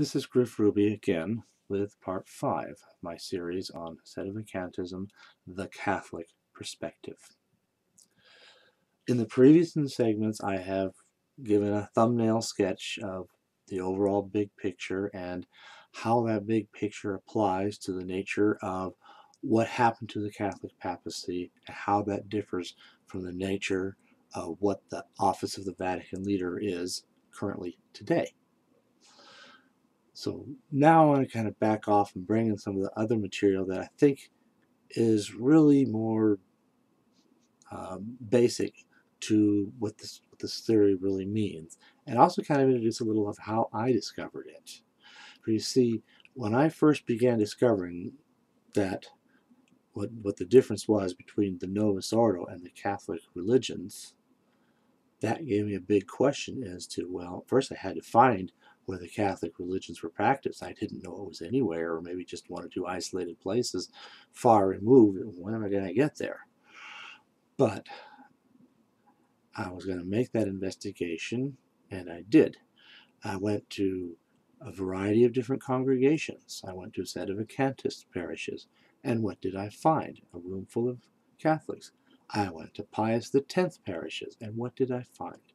This is Griff Ruby again with part 5 of my series on Sedevacantism, the Catholic Perspective. In the previous segments, I have given a thumbnail sketch of the overall big picture and how that big picture applies to the nature of what happened to the Catholic papacy and how that differs from the nature of what the office of the Vatican leader is currently today. So now I want to kind of back off and bring in some of the other material that I think is really more basic to what this theory really means, and also kind of introduce a little of how I discovered it. For you see, when I first began discovering that what the difference was between the Novus Ordo and the Catholic religions, that gave me a big question as to, well, first I had to find where the Catholic religions were practiced. I didn't know it was anywhere, or maybe just one or two isolated places far removed. When am I going to get there? But I was going to make that investigation, and I did. I went to a variety of different congregations. I went to Sedevacantist parishes, and what did I find? A room full of Catholics. I went to Pius X parishes, and what did I find?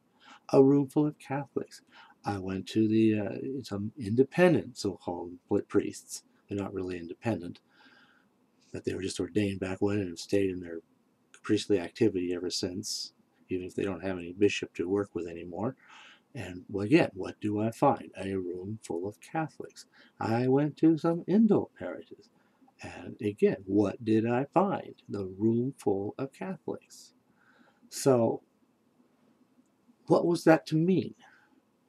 A room full of Catholics. I went to some independent so-called priests. They're not really independent, but they were just ordained back when and have stayed in their priestly activity ever since, even if they don't have any bishop to work with anymore. And well, again, what do I find? A room full of Catholics. I went to some indult parishes. And again, what did I find? The room full of Catholics. So, what was that to mean?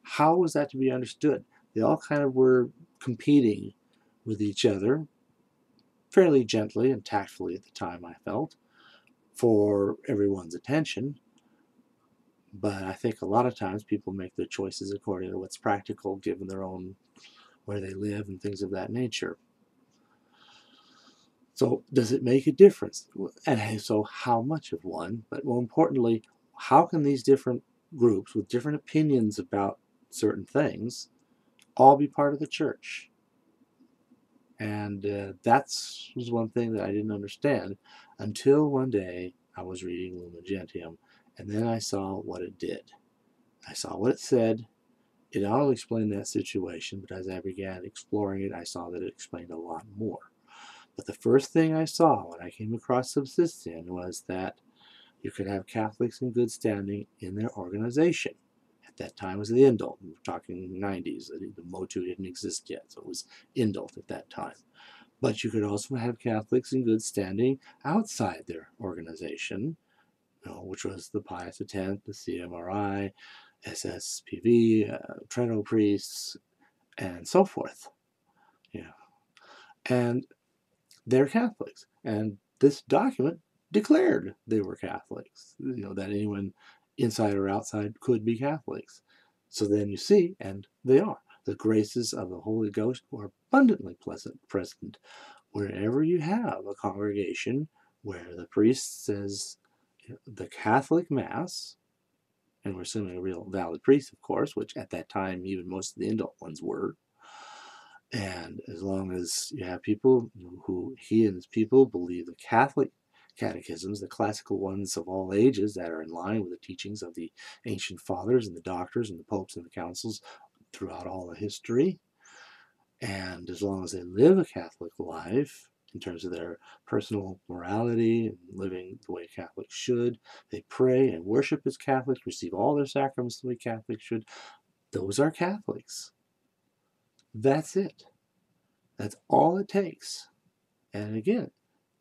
How was that to be understood? They all kind of were competing with each other, fairly gently and tactfully at the time, I felt, for everyone's attention. But I think a lot of times people make their choices according to what's practical, given their own, where they live and things of that nature. So does it make a difference? And so how much of one? But more importantly, how can these different groups with different opinions about certain things all be part of the church? And that was one thing that I didn't understand until one day I was reading Lumen Gentium, and then I saw what it did. I saw what it said. It not only explained that situation, but as I began exploring it, I saw that it explained a lot more. But the first thing I saw when I came across subsistion was that you could have Catholics in good standing in their organization. At that time it was the indult. We're talking 90s. The motu didn't exist yet, so it was indult at that time. But you could also have Catholics in good standing outside their organization, which was the Pius X, the CMRI, SSPV, Trento priests, and so forth. And they're Catholics. And this document declared they were Catholics, that anyone inside or outside could be Catholics. So then you see, and they are. The graces of the Holy Ghost are abundantly present wherever you have a congregation where the priest says the Catholic Mass, and we're assuming a real valid priest, of course, which at that time even most of the indult ones were. And as long as you have people who he and his people believe the Catholic catechisms, the classical ones of all ages that are in line with the teachings of the ancient fathers and the doctors and the popes and the councils throughout all of history, and as long as they live a Catholic life in terms of their personal morality and living the way Catholics should, they pray and worship as Catholics, receive all their sacraments the way Catholics should, those are Catholics. That's it. That's all it takes. And again,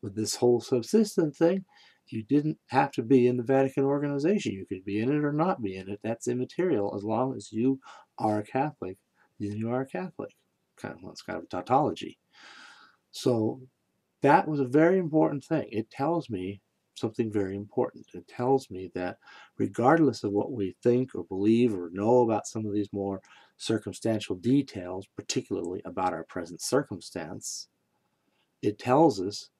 with this whole subsistent thing, you didn't have to be in the Vatican organization. You could be in it or not be in it. That's immaterial. As long as you are a Catholic, then you are a Catholic. It's kind of a tautology. So that was a very important thing. It tells me something very important. It tells me that regardless of what we think or believe or know about some of these more circumstantial details, particularly about our present circumstance, it tells us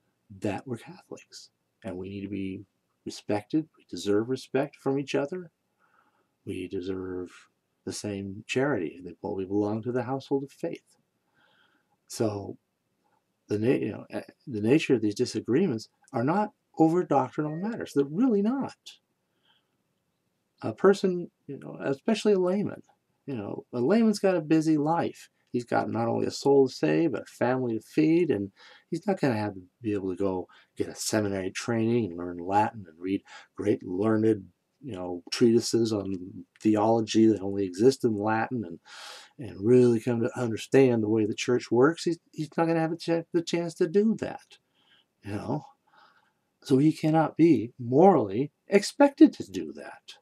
that we're Catholics and we need to be respected. We deserve respect from each other. We deserve the same charity. We belong to the household of faith. So the nature of these disagreements are not over doctrinal matters. They're really not. A person, especially a layman, a layman's got a busy life. He's got not only a soul to save, but a family to feed, and he's not going to be able to go get a seminary training and learn Latin and read great learned, treatises on theology that only exist in Latin and really come to understand the way the church works. He's not going to have the chance to do that, So he cannot be morally expected to do that.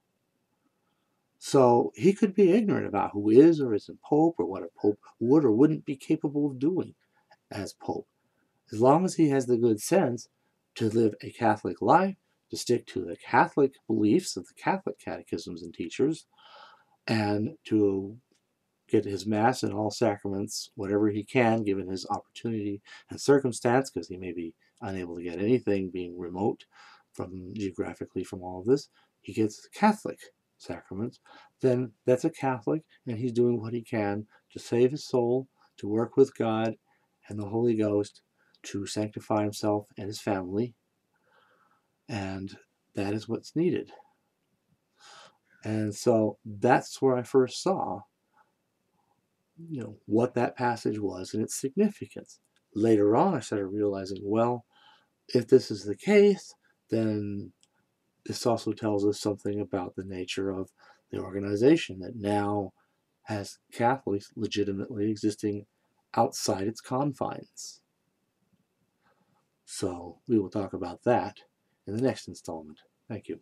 So he could be ignorant about who is or isn't Pope, or what a Pope would or wouldn't be capable of doing as Pope. As long as he has the good sense to live a Catholic life, to stick to the Catholic beliefs of the Catholic catechisms and teachers, and to get his Mass and all sacraments, whatever he can, given his opportunity and circumstance, because he may be unable to get anything being remote geographically from all of this, he gets Catholic sacraments, then that's a Catholic, and he's doing what he can to save his soul, to work with God and the Holy Ghost, to sanctify himself and his family, and that is what's needed. And so that's where I first saw what that passage was and its significance. Later on, I started realizing, well, if this is the case, then this also tells us something about the nature of the organization that now has Catholics legitimately existing outside its confines. So we will talk about that in the next installment. Thank you.